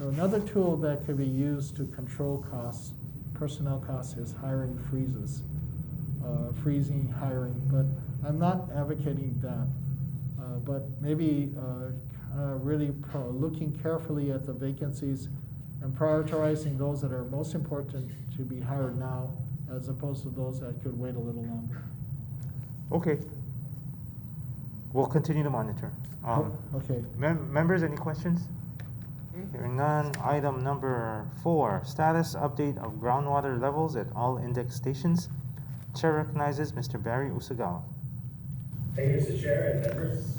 another tool that could be used to control costs, personnel costs, is hiring freezes, freezing hiring. But I'm not advocating that. But maybe really looking carefully at the vacancies and prioritizing those that are most important to be hired now, as opposed to those that could wait a little longer. Okay. We'll continue to monitor. Okay. Members, any questions? Hearing none. Item number 4, status update of groundwater levels at all index stations. Chair recognizes Mr. Barry Usagawa. Thank you, Mr. Chair and members.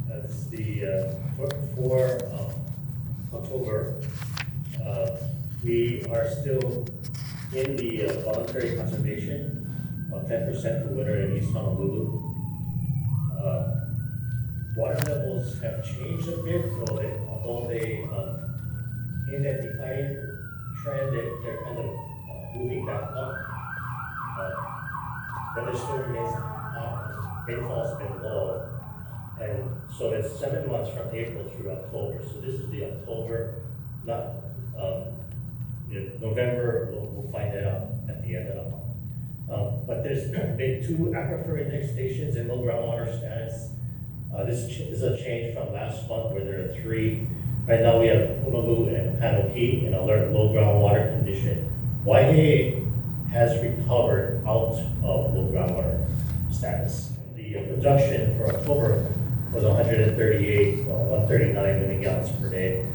It's the for October. We are still in the voluntary conservation of 10% for winter in East Honolulu. Water levels have changed a bit, although they in that declining trend, they're kind of moving back up. Weather still remains hot, rainfall's been low, and so it's 7 months from April through October. So this is the October, not November. We'll find that out at the end of the month. But there's been 2 aquifer index stations in low groundwater status. This is a change from last month where there are 3. Right now we have Honolulu and Panoki in alert low groundwater condition. Waihe has recovered out of low groundwater status. The production for October was 139 million gallons per day,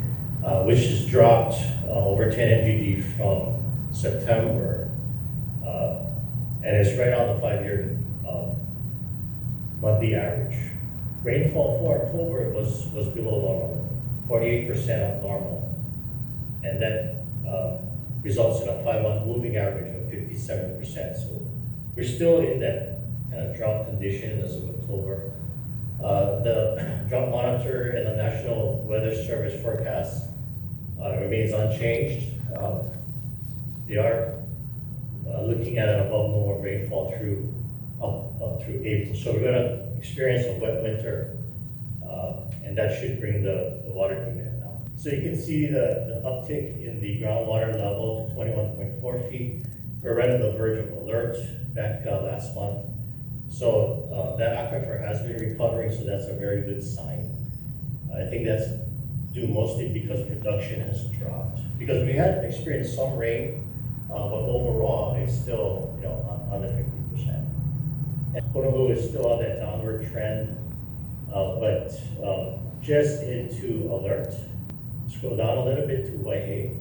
which has dropped over 10 MGD from September, and it's right on the 5-year monthly average. Rainfall for October was below normal, 48% of normal, and that results in a 5-month moving average of 57%. So we're still in that kind of drought condition as of October. The drought monitor and the National Weather Service forecast remains unchanged. They are looking at an above normal rainfall through April. So we're going to experience a wet winter, and that should bring the water demand down. So you can see the uptick in the groundwater level to 21.4 feet. We're right on the verge of alert back last month. So that aquifer has been recovering, so that's a very good sign. I think that's due mostly because production has dropped. Because we had experienced some rain, but overall it's still under 50%. And Honolulu is still on that downward trend, but just into alert. Scroll down a little bit to Waihe.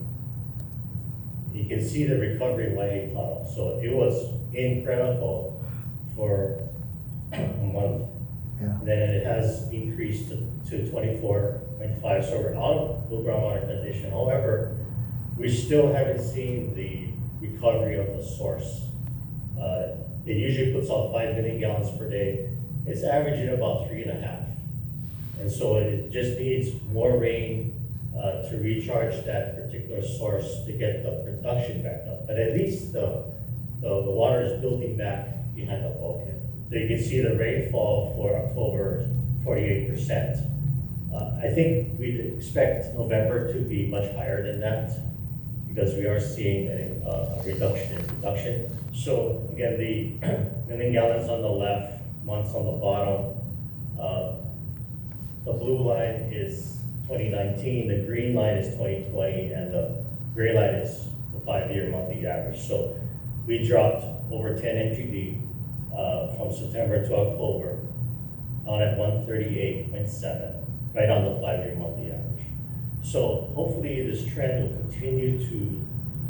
You can see the recovery in Waihe tunnel. So it was in critical for a month. Yeah. Then it has increased to 24.5. So we're out of low groundwater condition. However, we still haven't seen the recovery of the source. It usually puts out 5 million gallons per day. It's averaging about 3.5. And so it just needs more rain to recharge that particular source to get the production back up. But at least the water is building back behind the bulkhead. You can see the rainfall for October, 48%. I think we'd expect November to be much higher than that because we are seeing a reduction in production. So again, the million gallons on the left, months on the bottom. The blue line is 2019, the green line is 2020, and the gray line is the 5-year monthly average. So we dropped over 10 MGD from September to October on at 138.7, right on the 5-year monthly average. So hopefully this trend will continue to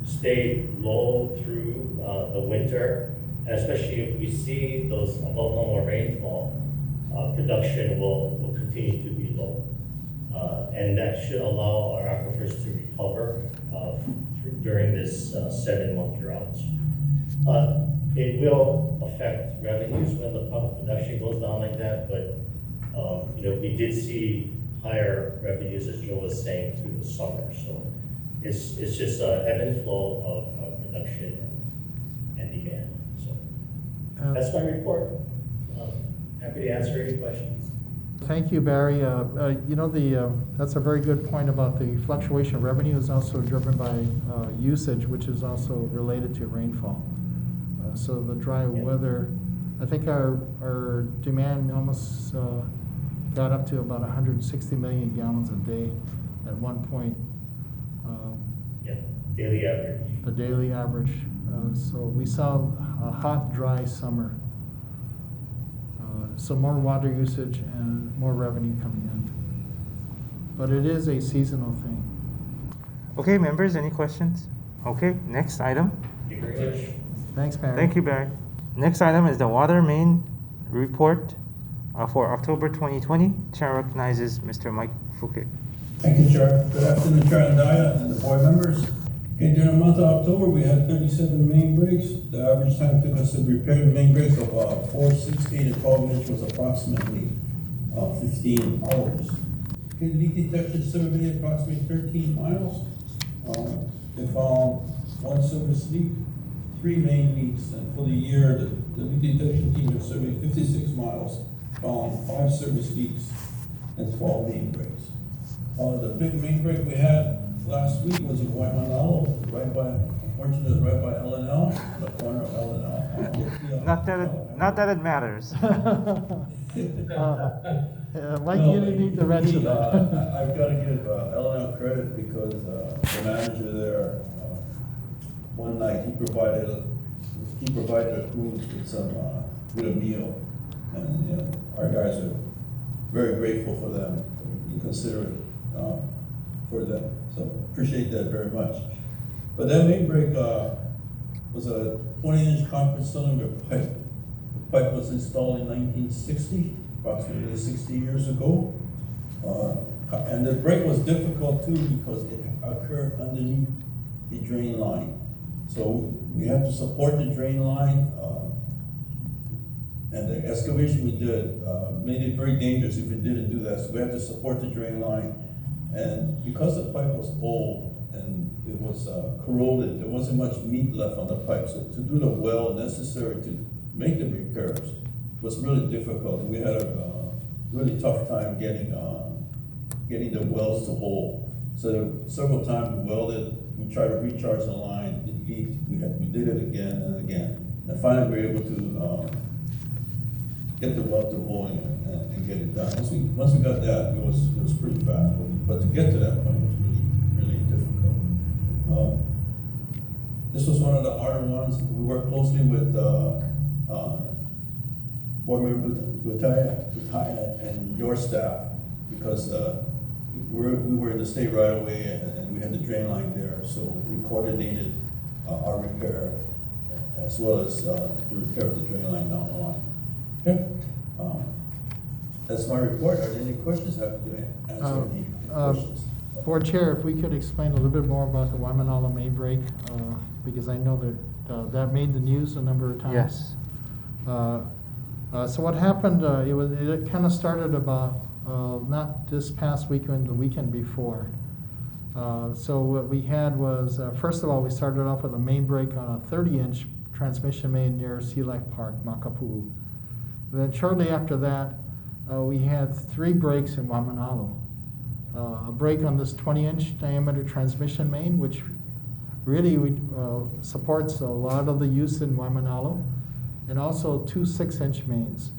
stay low through the winter, and especially if we see those above normal rainfall, production will continue to be low. And that should allow our aquifers to recover during this 7-month drought. It will affect revenues when the production goes down like that, but we did see higher revenues, as Joe was saying, through the summer. So it's just an ebb and flow of production and demand. So that's my report. Happy to answer any questions. Thank you, Barry. That's a very good point about the fluctuation of revenue is also driven by usage, which is also related to rainfall. So the dry weather, I think our demand almost got up to about 160 million gallons a day at one point. Daily average. The daily average. So we saw a hot, dry summer. So more water usage and more revenue coming in. But it is a seasonal thing. Okay, members, any questions? Okay, next item. Thank you very much. Thanks, Barry. Thank you, Barry. Next item is the water main report for October 2020. Chair recognizes Mr. Mike Fouquet. Thank you, Chair. Good afternoon, Chair Andaya and the board members. Okay, during the month of October, we had 37 main breaks. The average time took us to repair the main breaks of 4, 6, 8, and 12 inch was approximately 15 hours. Okay, the leak detection survey approximately 13 miles. They found 1 service leak, 3 main leaks, and for the year, the leak detection team has surveyed 56 miles, found 5 service leaks and 12 main breaks. The big main break we had last week was in Waimanalo, unfortunately, right by L&L, the corner of L&L. Not that it matters. Mike, you didn't need to mention that. I've got to give L&L credit because the manager there, one night he provided the crews with a meal, and our guys are very grateful for them, for considerate for them. So appreciate that very much. But that main break was a 20-inch concrete cylinder pipe. The pipe was installed in 1960, approximately 60 years ago. And the break was difficult too because it occurred underneath the drain line. So we had to support the drain line, and the excavation we did made it very dangerous if we didn't do that. So we had to support the drain line. And because the pipe was old and it was corroded, there wasn't much meat left on the pipe. So to do the well necessary to make the repairs was really difficult. We had a really tough time getting the wells to hold. So several times we welded, we tried to recharge the line, it leaked, we did it again and again. And finally we were able to get the well to hold and get it done. Once we got that, it was pretty fast. But to get to that point was really difficult. This was one of the harder ones. We worked closely with board member Butaya and your staff because we were in the state right away and we had the drain line there. So we coordinated our repair as well as the repair of the drain line down the line. Okay. That's my report. Are there any questions? Happy to answer any questions. Board Chair, if we could explain a little bit more about the Waimanalo main break, because I know that that made the news a number of times. Yes. So what happened, it kind of started about, not this past weekend, the weekend before. So what we had was, first of all, we started off with a main break on a 30-inch transmission main near Sea Life Park, Makapu'u. Then shortly after that, we had 3 breaks in Waimanalo. A break on this 20-inch diameter transmission main, which really supports a lot of the use in Waimanalo, and also 2 6-inch mains.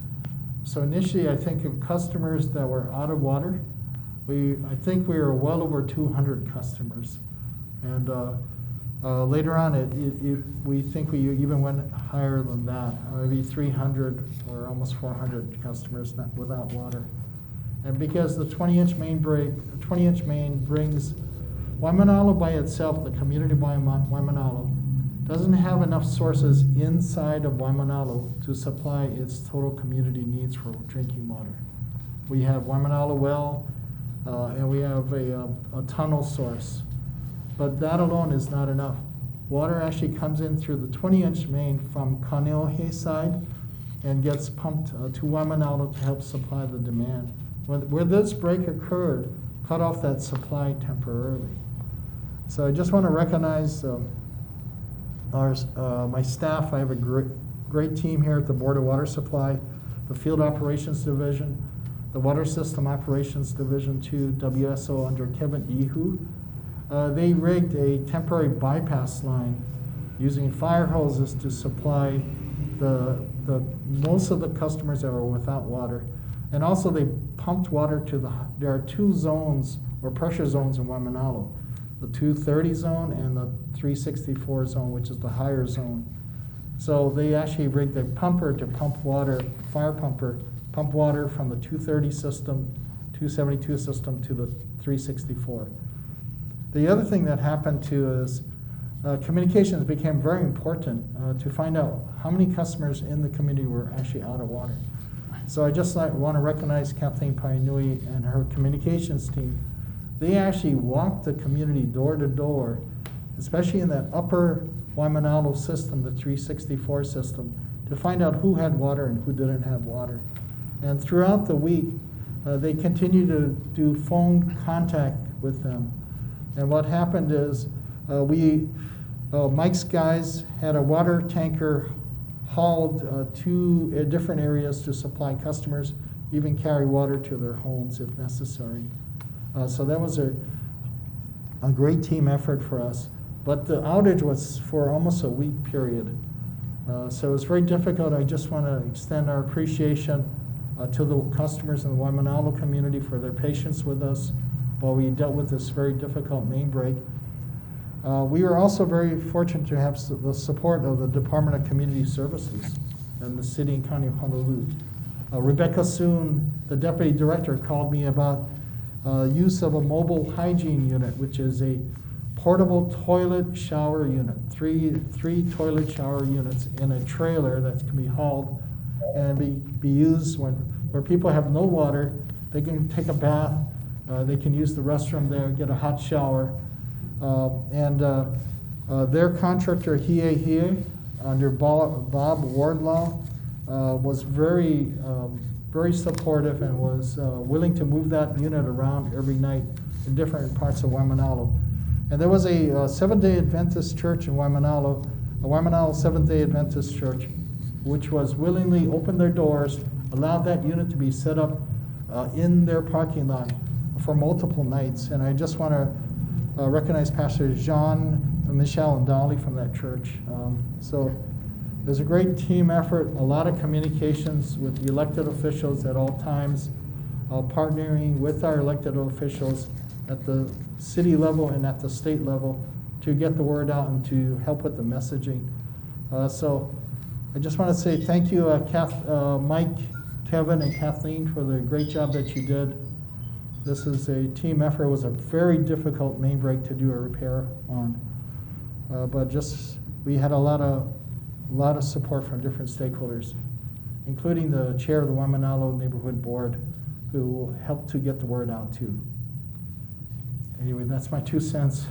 So initially, I think of customers that were out of water, I think we were well over 200 customers. And later on, we think we even went higher than that, maybe 300 or almost 400 customers without water. And because the 20-inch main brings Waimanalo by itself, the community by Waimanalo, doesn't have enough sources inside of Waimanalo to supply its total community needs for drinking water. We have Waimanalo well, and we have a tunnel source. But that alone is not enough. Water actually comes in through the 20-inch main from Kaneohe side and gets pumped to Waimanalo to help supply the demand. Where this break occurred, cut off that supply temporarily. So I just want to recognize my staff. I have a great team here at the Board of Water Supply, the Field Operations Division, the Water System Operations Division 2 WSO under Kevin Ihu. They rigged a temporary bypass line using fire hoses to supply the most of the customers that were without water. And also they pumped water to there are two zones or pressure zones in Waimanalo, the 230 zone and the 364 zone, which is the higher zone. So they actually rigged a pumper to pump water, fire pumper, pump water from the 230 system, 272 system to the 364. The other thing that happened too is communications became very important to find out how many customers in the community were actually out of water. So I just want to recognize Kathleen Painui and her communications team. They actually walked the community door to door, especially in that upper Waimanalo system, the 364 system, to find out who had water and who didn't have water. And throughout the week, they continued to do phone contact with them. And what happened is Mike's guys had a water tanker hauled to different areas to supply customers, even carry water to their homes if necessary. So that was a great team effort for us. But the outage was for almost a week period. So it was very difficult. I just want to extend our appreciation to the customers in the Waimanalo community for their patience with us while we dealt with this very difficult main break. We were also very fortunate to have the support of the Department of Community Services and the City and County of Honolulu. Rebecca Soon, the Deputy Director, called me about use of a mobile hygiene unit, which is a portable toilet shower unit, three toilet shower units in a trailer that can be hauled and be used where people have no water. They can take a bath, they can use the restroom there, get a hot shower. Their contractor, Hie, under Bob Wardlaw, was very supportive and was willing to move that unit around every night in different parts of Waimanalo. And there was a Seventh-day Adventist church in Waimanalo, a Waimanalo Seventh-day Adventist church, which was willingly opened their doors, allowed that unit to be set up in their parking lot for multiple nights. And I just want to recognize Pastors John, Michelle, and Dolly from that church. So it was a great team effort, a lot of communications with the elected officials at all times, partnering with our elected officials at the city level and at the state level to get the word out and to help with the messaging. So I just want to say thank you, Mike, Kevin, and Kathleen for the great job that you did. This is a team effort. It was a very difficult main break to do a repair on. But we had a lot of support from different stakeholders, including the chair of the Waimanalo Neighborhood Board, who helped to get the word out too. Anyway, that's my 2 cents.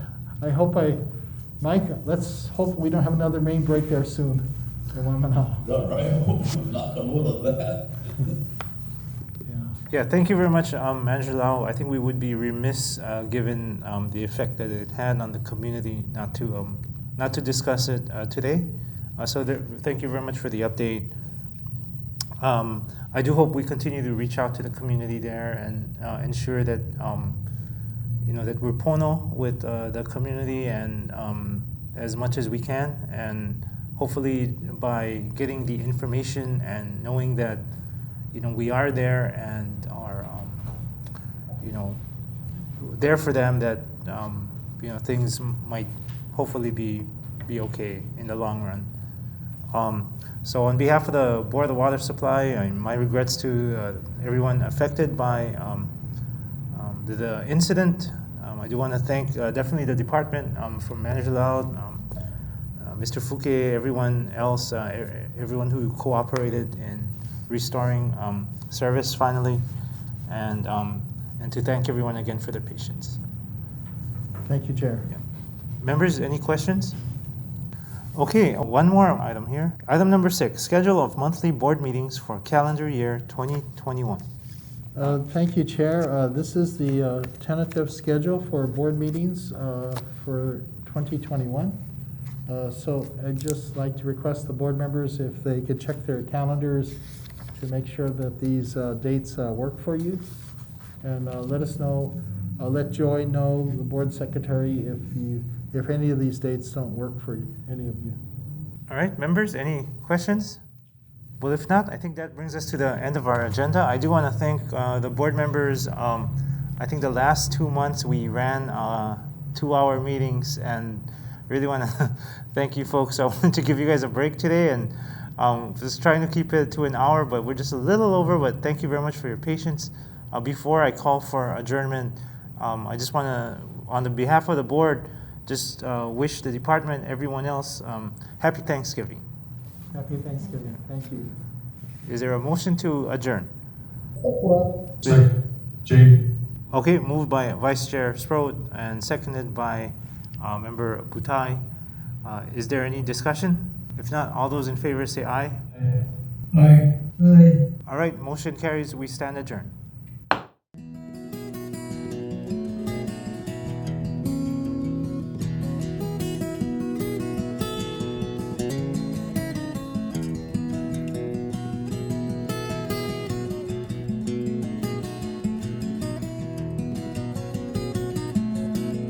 Mike, let's hope we don't have another main break there soon in Waimanalo. All right, I hope knock on wood on that. Yeah, thank you very much, Angela. I think we would be remiss, given the effect that it had on the community, not to discuss it today. Thank you very much for the update. I do hope we continue to reach out to the community there and ensure that that we're pono with the community and as much as we can, and hopefully by getting the information and knowing that we are there and are there for them, that things might hopefully be okay in the long run. So on behalf of the Board of Water Supply, my regrets to everyone affected by the incident. I do want to thank definitely the department, from Manager Loud, Mr. Fuke, everyone else, everyone who cooperated in restoring service finally, and to thank everyone again for their patience. Thank you, Chair. Yeah. Members, any questions? Okay, one more item here. Item number 6, schedule of monthly board meetings for calendar year 2021. Thank you, Chair. This is the tentative schedule for board meetings for 2021. So I'd just like to request the board members if they could check their calendars to make sure that these dates work for you. And let us know, let Joy know, the board secretary, if any of these dates don't work for you, any of you. All right, members, any questions? Well, if not, I think that brings us to the end of our agenda. I do want to thank the board members. I think the last 2 months we ran 2-hour meetings, and really want to thank you folks. I wanted to give you guys a break today, and just trying to keep it to an hour, but we're just a little over, but thank you very much for your patience. Before I call for adjournment, I just want to, on the behalf of the board, just wish the department, everyone else, happy Thanksgiving. Happy Thanksgiving. Thank you. Is there a motion to adjourn? Second, Jade. Okay, moved by Vice Chair Sproat and seconded by Member Butai. Is there any discussion? If not, all those in favor say aye. Aye. Aye. All right, motion carries. We stand adjourned.